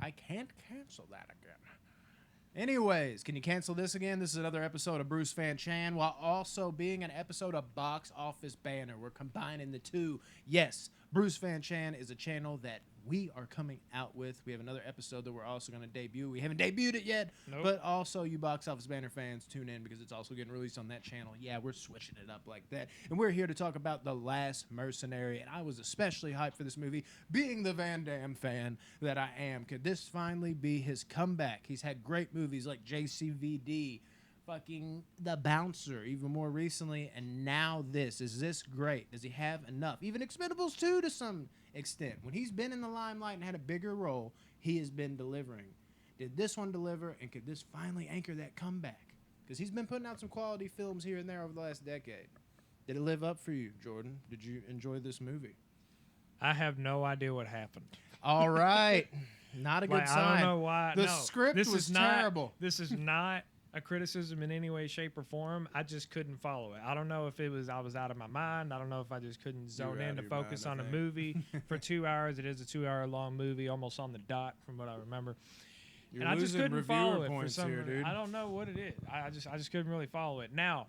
I can't cancel that again. Anyways, can you cancel this again? This is another episode of Bruce Fan Chan, while also being an episode of Box Office Banner. We're combining the two. Yes, Bruce Fan Chan is a channel that we are coming out with. We have another episode that we're also going to debut. We haven't debuted it yet, but also you Box Office Banner fans tune in because it's also getting released on that channel. Yeah, we're switching it up like that. And we're here to talk about The Last Mercenary, and I was especially hyped for this movie, being the Van Damme fan that I am. Could this finally be his comeback? He's had great movies like JCVD, fucking The Bouncer, even more recently, and now this. Is this great? Does he have enough? Even Expendables 2 to some extent. When he's been in the limelight and had a bigger role, he has been delivering. Did this one deliver, and could this finally anchor that comeback? Because he's been putting out some quality films here and there over the last decade. Did it live up for you, Jordan? Did you enjoy this movie? I have no idea what happened. All right. Not a good sign. I don't know why. The script was terrible. This is not a criticism in any way, shape, or form. I just couldn't follow it. I don't know if it was I was out of my mind. I don't know if I just couldn't zone in to focus on a movie for 2 hours. It is a 2-hour-long movie, almost on the dot from what I remember. You're and I just couldn't follow it for some here, dude. I don't know what it is. I just couldn't really follow it. Now,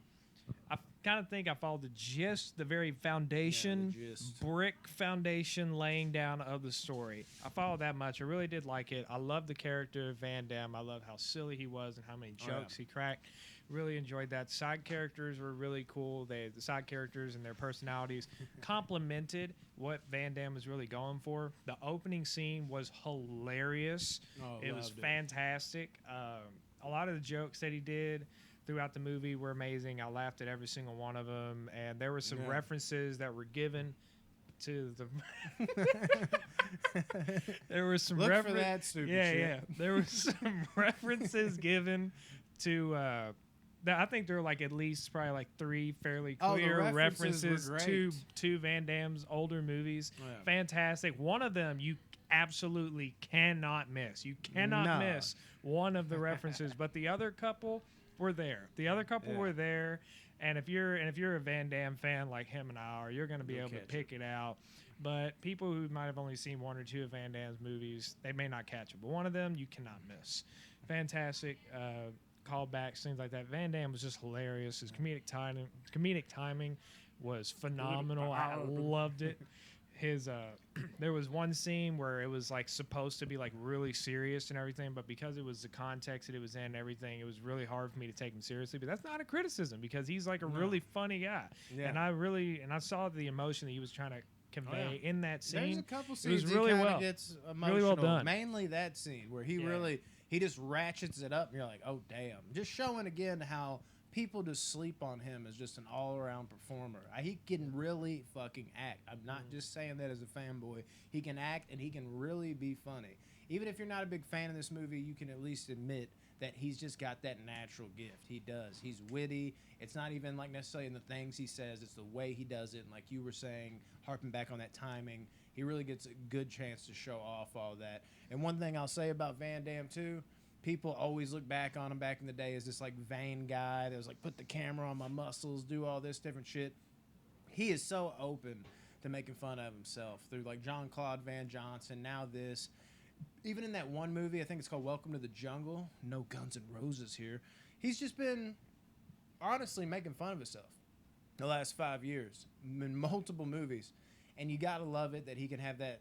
I kind of think I followed the gist, the very foundation, brick foundation laying down of the story. I followed that much. I really did like it. I loved the character of Van Damme. I loved how silly he was and how many jokes he cracked. Really enjoyed that. Side characters were really cool. The side characters and their personalities complemented what Van Damme was really going for. The opening scene was hilarious. It was fantastic. A lot of the jokes that he did throughout the movie were amazing. I laughed at every single one of them, and there were some references that were given to the. There were some Look for that stupid shit. Yeah. There were some references given to. I think there were like at least probably like 3 fairly clear references to Van Damme's older movies. Oh, yeah. Fantastic. One of them you absolutely cannot miss. You cannot miss one of the references, but the other couple were there. The other couple were there, and if you're a Van Damme fan like him and I are, you're going to be able to pick it out. But people who might have only seen 1 or 2 of Van Damme's movies, they may not catch it. But one of them you cannot miss. Fantastic callbacks, things like that. Van Damme was just hilarious. His comedic timing was phenomenal. I loved it. His there was one scene where it was like supposed to be like really serious and everything, but because it was the context that it was in and everything, it was really hard for me to take him seriously. But that's not a criticism because he's like a really funny guy. Yeah. And I saw the emotion that he was trying to convey in that scene. There's a couple scenes it was really he gets emotional. Really well done. Mainly that scene where he he just ratchets it up and you're like, oh damn. Just showing again how people just sleep on him as just an all-around performer. He can really fucking act. I'm not just saying that as a fanboy. He can act and he can really be funny. Even if you're not a big fan of this movie, you can at least admit that he's just got that natural gift. He does. He's witty. It's not even like necessarily in the things he says. It's the way he does it. And like you were saying, harping back on that timing, he really gets a good chance to show off all that. And one thing I'll say about Van Damme, too, people always look back on him back in the day as this like vain guy that was like, put the camera on my muscles, do all this different shit. He is so open to making fun of himself through like Jean-Claude Van Johnson, now this. Even in that one movie, I think it's called Welcome to the Jungle, no Guns N' Roses here, he's just been honestly making fun of himself the last 5 years in multiple movies. And you gotta love it that he can have that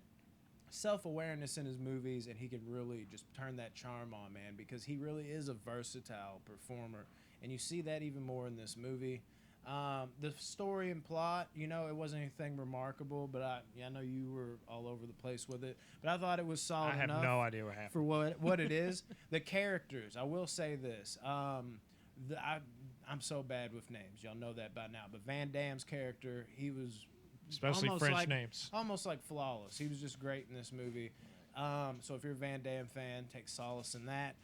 self-awareness in his movies and he can really just turn that charm on, man, because he really is a versatile performer. And you see that even more in this movie. The story and plot, it wasn't anything remarkable, but I know you were all over the place with it, but I thought it was solid enough. I have no idea what happened. For what it is. The characters, I will say this. I'm so bad with names. Y'all know that by now. But Van Damme's character, he was especially French names. Almost like flawless. He was just great in this movie. So if you're a Van Damme fan, take solace in that.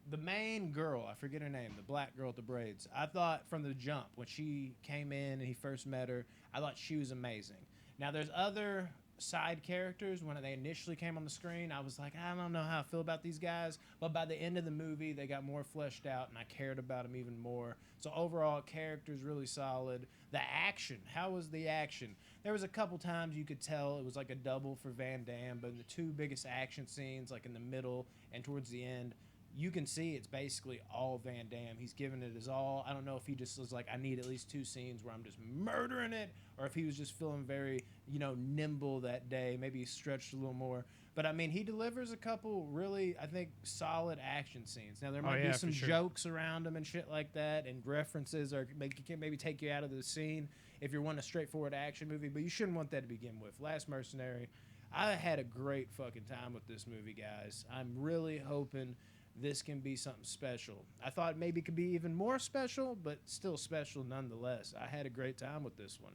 The main girl, I forget her name, the black girl with the braids. I thought from the jump, when she came in and he first met her, I thought she was amazing. Now, there's other side characters, when they initially came on the screen, I was like, I don't know how I feel about these guys. But by the end of the movie, they got more fleshed out, and I cared about them even more. So overall, characters really solid. The action, how was the action? There was a couple times you could tell it was like a double for Van Damme, but in the two biggest action scenes, like in the middle and towards the end, you can see it's basically all Van Damme. He's giving it his all. I don't know if he just was like, I need at least 2 scenes where I'm just murdering it, or if he was just feeling very, nimble that day. Maybe he stretched a little more. But, I mean, he delivers a couple really, I think, solid action scenes. Now, there might be some jokes around him and shit like that, and references or maybe take you out of the scene if you're wanting a straightforward action movie, but you shouldn't want that to begin with. Last Mercenary, I had a great fucking time with this movie, guys. I'm really hoping this can be something special. I thought maybe it could be even more special, but still special nonetheless. I had a great time with this one.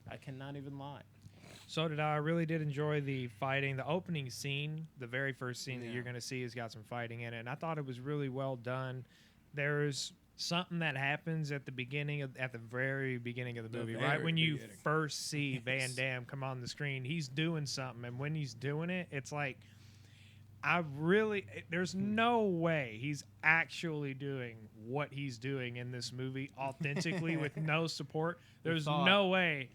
I cannot even lie. So did I. I really did enjoy the fighting. The opening scene, the very first scene that you're going to see, has got some fighting in it, and I thought it was really well done. There's something that happens at the very beginning of the movie, right when you first see Van Damme come on the screen. He's doing something, and when he's doing it, it's like, there's no way he's actually doing what he's doing in this movie authentically with no support. There's no way.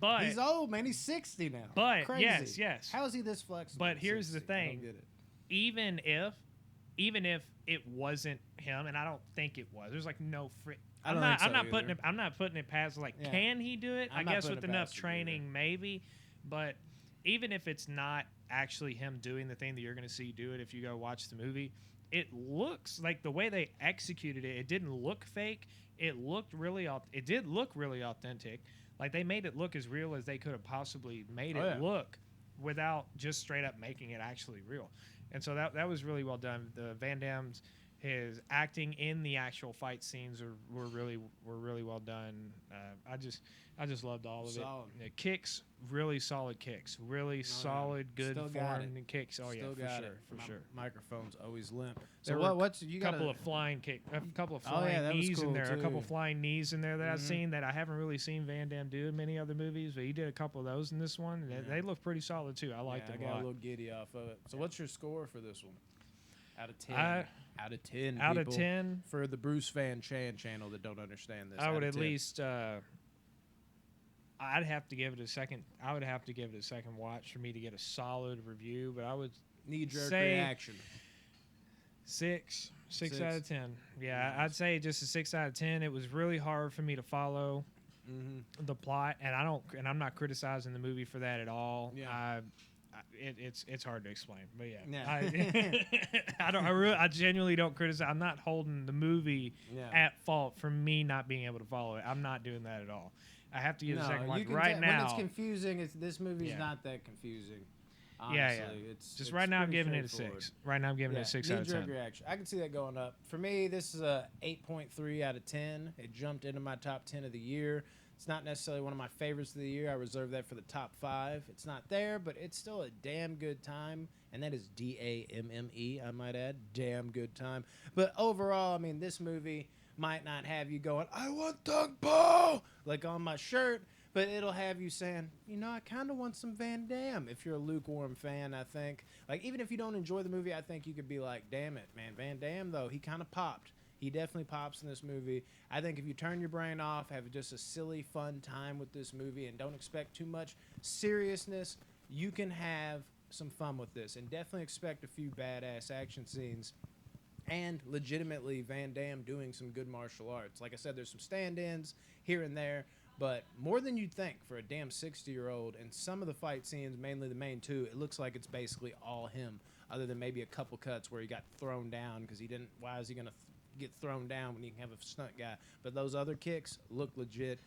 But he's old, man. He's 60 now. But crazy. yes. How is he this flexible? But here's the thing. I don't get it. Even if it wasn't him, and I don't think it was. There's like no I'm not putting it past can he do it? I guess with enough training maybe. But even if it's not actually him doing the thing that you're going to see do it if you go watch the movie, it looks like the way they executed it didn't look fake. It did look really authentic. Like, they made it look as real as they could have possibly made it look without just straight up making it actually real. And so that was really well done. The Van Damme's, his acting in the actual fight scenes were really well done. I just loved all of it. The kicks, really solid kicks, solid, good form and kicks. Oh Still yeah, for sure. Microphone's always limp. So what's you got? A couple of flying knees in there. Too. A couple of flying knees in there that I've seen that I haven't really seen Van Damme do in many other movies, but he did a couple of those in this one. And they look pretty solid too. I liked them a lot. I got a little giddy off of it. So what's your score for this one? Out of 10. Out of 10. Out of 10 for the Bruce Van Chan channel that don't understand this. I would at least. I'd have to give it a second. I would have to give it a second watch for me to get a solid review. But I would knee-jerk reaction. 6 out of 10. Yeah, I'd say just a 6 out of 10. It was really hard for me to follow the plot, and I'm not criticizing the movie for that at all. Yeah. It's hard to explain, but I genuinely don't criticize. I'm not holding the movie at fault for me not being able to follow it. I'm not doing that at all. I have to give a second watch right now. When it's confusing, this movie's not that confusing. Honestly, it's right now I'm giving it a 6. Right now I'm giving it a 6 out of 10. Reaction. I can see that going up. For me, this is a 8.3 out of 10. It jumped into my top 10 of the year. It's not necessarily one of my favorites of the year. I reserve that for the top 5. It's not there, but it's still a damn good time. And that is DAMME, I might add. Damn good time. But overall, I mean, this movie might not have you going, I want Doug Po, like on my shirt, but it'll have you saying, I kind of want some Van Damme. If you're a lukewarm fan, I think. Like, even if you don't enjoy the movie, I think you could be like, damn it, man, Van Damme, though, he kind of popped. He definitely pops in this movie. I think if you turn your brain off, have just a silly, fun time with this movie, and don't expect too much seriousness, you can have some fun with this. And definitely expect a few badass action scenes. And legitimately Van Damme doing some good martial arts. Like I said, there's some stand-ins here and there, but more than you'd think for a damn 60-year-old. And some of the fight scenes, mainly the main two, it looks like it's basically all him, other than maybe a couple cuts where he got thrown down because he didn't. Why is he going to get thrown down when you can have a stunt guy? But those other kicks look legit.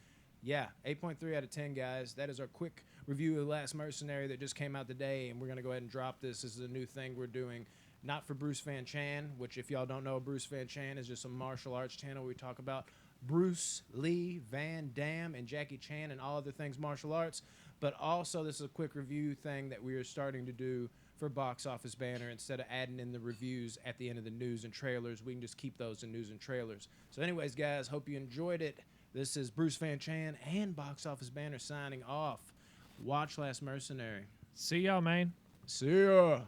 Yeah, 8.3 out of 10, guys. That is our quick review of The Last Mercenary that just came out today, and we're going to go ahead and drop this. This is a new thing we're doing. Not for Bruce Van Chan, which if y'all don't know, Bruce Van Chan is just a martial arts channel where we talk about Bruce Lee, Van Damme, and Jackie Chan and all other things martial arts. But also this is a quick review thing that we are starting to do for Box Office Banner. Instead of adding in the reviews at the end of the news and trailers, we can just keep those in news and trailers. So anyways, guys, hope you enjoyed it. This is Bruce Van Chan and Box Office Banner signing off. Watch Last Mercenary. See y'all, man. See ya.